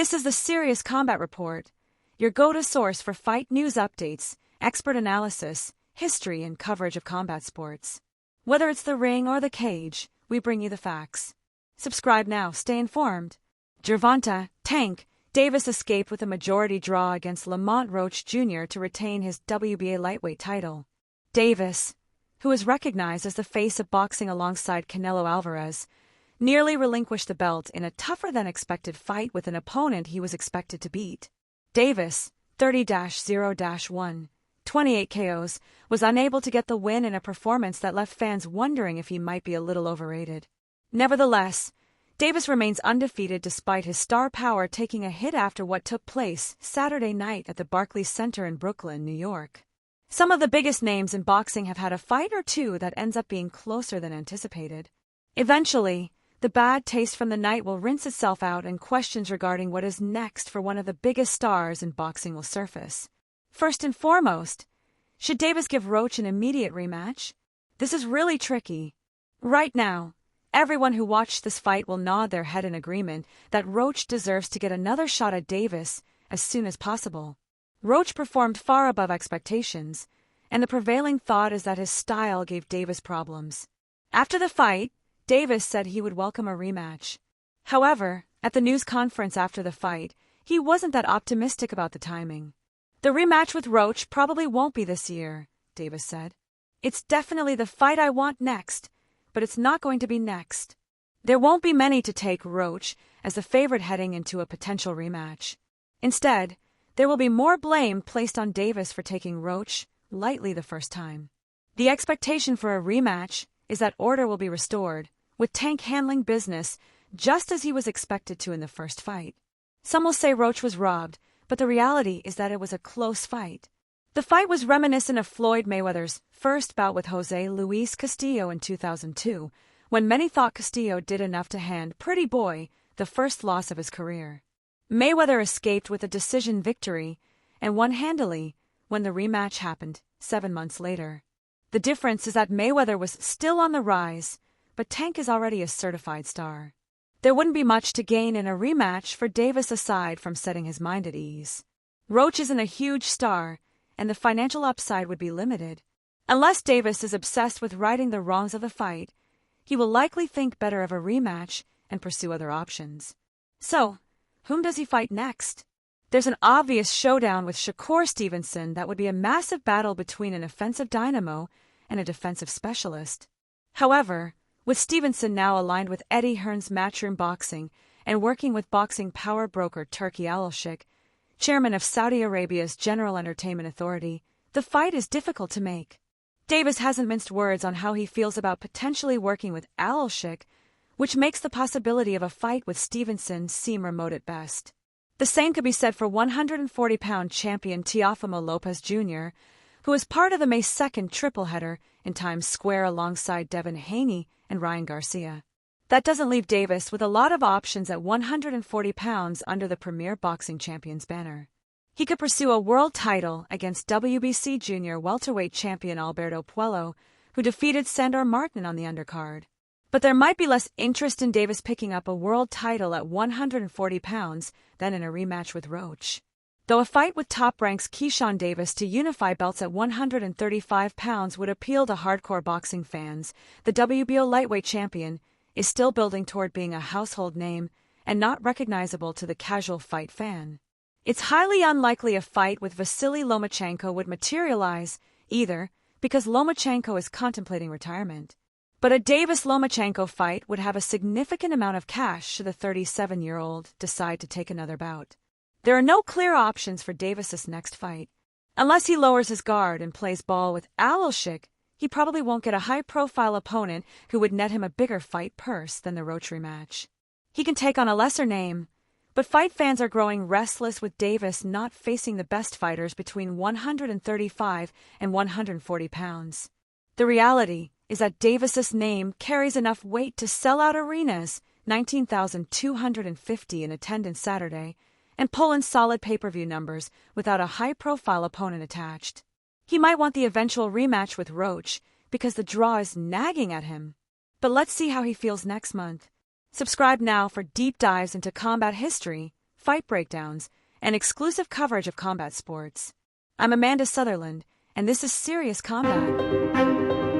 This is the Serious Combat Report, your go-to source for fight news updates, expert analysis, history, and coverage of combat sports. Whether it's the ring or the cage, we bring you the facts. Subscribe now, stay informed. Gervontaa, Tank, Davis escaped with a majority draw against Lamont Roach Jr. to retain his WBA lightweight title. Davis, who is recognized as the face of boxing alongside Canelo Alvarez, nearly relinquished the belt in a tougher-than-expected fight with an opponent he was expected to beat. Davis, 30-0-1, 28 KOs, was unable to get the win in a performance that left fans wondering if he might be a little overrated. Nevertheless, Davis remains undefeated despite his star power taking a hit after what took place Saturday night at the Barclays Center in Brooklyn, New York. Some of the biggest names in boxing have had a fight or two that ends up being closer than anticipated. Eventually, the bad taste from the night will rinse itself out and questions regarding what is next for one of the biggest stars in boxing will surface. First and foremost, should Davis give Roach an immediate rematch? This is really tricky. Right now, everyone who watched this fight will nod their head in agreement that Roach deserves to get another shot at Davis as soon as possible. Roach performed far above expectations, and the prevailing thought is that his style gave Davis problems. After the fight, Davis said he would welcome a rematch. However, at the news conference after the fight, he wasn't that optimistic about the timing. The rematch with Roach probably won't be this year, Davis said. It's definitely the fight I want next, but it's not going to be next. There won't be many to take Roach as the favorite heading into a potential rematch. Instead, there will be more blame placed on Davis for taking Roach lightly the first time. The expectation for a rematch is that order will be restored, with Tank handling business just as he was expected to in the first fight. Some will say Roach was robbed, but the reality is that it was a close fight. The fight was reminiscent of Floyd Mayweather's first bout with Jose Luis Castillo in 2002, when many thought Castillo did enough to hand Pretty Boy the first loss of his career. Mayweather escaped with a decision victory and won handily when the rematch happened 7 months later. The difference is that Mayweather was still on the rise, but Tank is already a certified star. There wouldn't be much to gain in a rematch for Davis aside from setting his mind at ease. Roach isn't a huge star, and the financial upside would be limited. Unless Davis is obsessed with righting the wrongs of the fight, he will likely think better of a rematch and pursue other options. So, whom does he fight next? There's an obvious showdown with Shakur Stevenson that would be a massive battle between an offensive dynamo and a defensive specialist. However, with Stevenson now aligned with Eddie Hearn's Matchroom Boxing and working with boxing power broker Turki Al-Sheikh, chairman of Saudi Arabia's General Entertainment Authority, the fight is difficult to make. Davis hasn't minced words on how he feels about potentially working with Al-Sheikh, which makes the possibility of a fight with Stevenson seem remote at best. The same could be said for 140-pound champion Teofimo Lopez Jr., who is part of the May 2nd triple-header in Times Square alongside Devin Haney and Ryan Garcia. That doesn't leave Davis with a lot of options at 140 pounds under the Premier Boxing Champions banner. He could pursue a world title against WBC junior welterweight champion Alberto Puello, who defeated Sandor Martin on the undercard. But there might be less interest in Davis picking up a world title at 140 pounds than in a rematch with Roach. Though a fight with top-ranks Keyshawn Davis to unify belts at 135 pounds would appeal to hardcore boxing fans, the WBO lightweight champion is still building toward being a household name and not recognizable to the casual fight fan. It's highly unlikely a fight with Vasily Lomachenko would materialize, either because Lomachenko is contemplating retirement. But a Davis-Lomachenko fight would have a significant amount of cash should the 37-year-old decide to take another bout. There are no clear options for Davis's next fight. Unless he lowers his guard and plays ball with Al-Sheikh, he probably won't get a high-profile opponent who would net him a bigger fight purse than the Roach rematch. He can take on a lesser name, but fight fans are growing restless with Davis not facing the best fighters between 135 and 140 pounds. The reality is that Davis's name carries enough weight to sell out arenas, 19,250 in attendance Saturday, and pull in solid pay-per-view numbers without a high-profile opponent attached. He might want the eventual rematch with Roach because the draw is nagging at him. But let's see how he feels next month. Subscribe now for deep dives into combat history, fight breakdowns, and exclusive coverage of combat sports. I'm Amanda Sutherland, and this is Serious Combat.